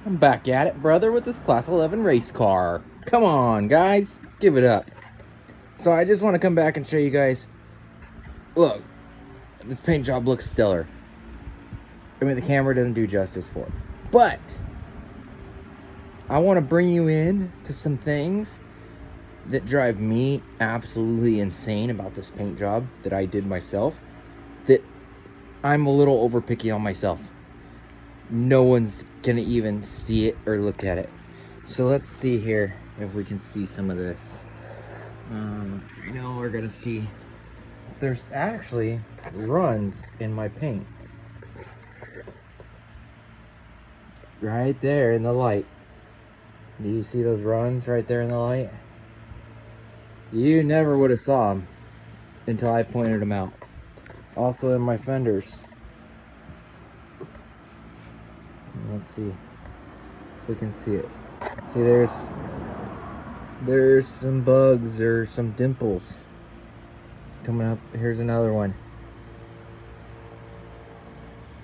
I'm back at it, brother, with this Class 11 race car. Come on, guys. Give it up. So I just want to come back and show you guys. Look, this paint job looks stellar. I mean, the camera doesn't do justice for it. But I want to bring you in to some things that drive me absolutely insane about this paint job that I did myself. That I'm a little over picky on myself. No one's gonna even see it or look at it. So let's see here if we can see some of this. I know we're gonna see there's actually runs in my paint right there in the light. Do you see those runs right there in the light? You never would have saw them until I pointed them out. Also in my fenders. Let's see if we can see it. See, there's some bugs or some dimples coming up. Here's another one.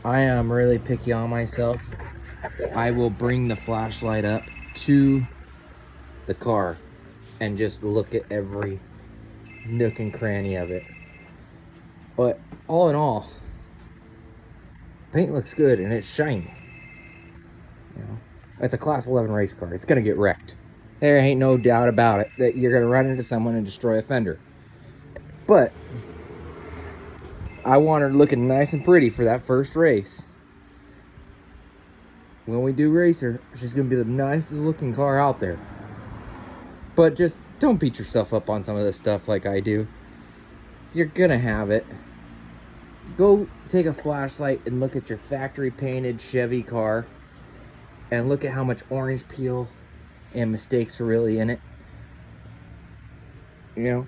I am really picky on myself. I will bring the flashlight up to the car and just look at every nook and cranny of it. But all in all, paint looks good and it's shiny. You know, it's a Class 11 race car. It's gonna get wrecked. There ain't no doubt about it that you're gonna run into someone and destroy a fender. But I want her looking nice and pretty for that first race. When we do race her, she's gonna be the nicest looking car out there. But just don't beat yourself up on some of this stuff like I do. You're gonna have it. Go take a flashlight and look at your factory painted Chevy car and look at how much orange peel and mistakes are really in it. You know,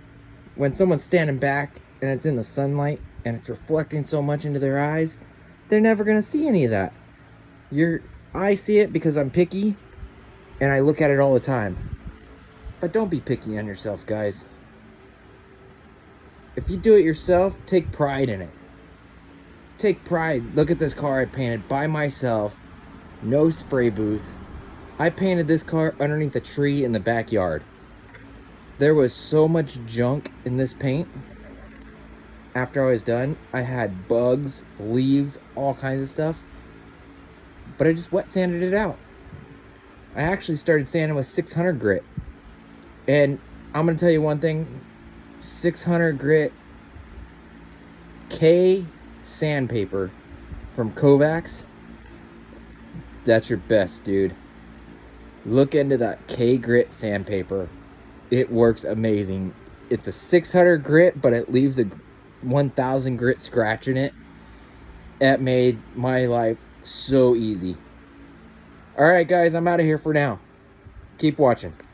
when someone's standing back and it's in the sunlight and it's reflecting so much into their eyes, they're never gonna see any of that. I see it because I'm picky and I look at it all the time. But don't be picky on yourself, guys. If you do it yourself, take pride in it. Take pride. Look at this car I painted by myself. No spray booth. I painted this car underneath a tree in the backyard. There was so much junk in this paint. After I was done, I had bugs, leaves, all kinds of stuff. But I just wet sanded it out. I actually started sanding with 600 grit. And I'm going to tell you one thing. 600 grit K sandpaper from Kovacs. That's your best, dude. Look into that K grit sandpaper. It works amazing. It's a 600 grit, but it leaves a 1000 grit scratch in it. That made my life so easy. All right, guys, I'm out of here for now. Keep watching.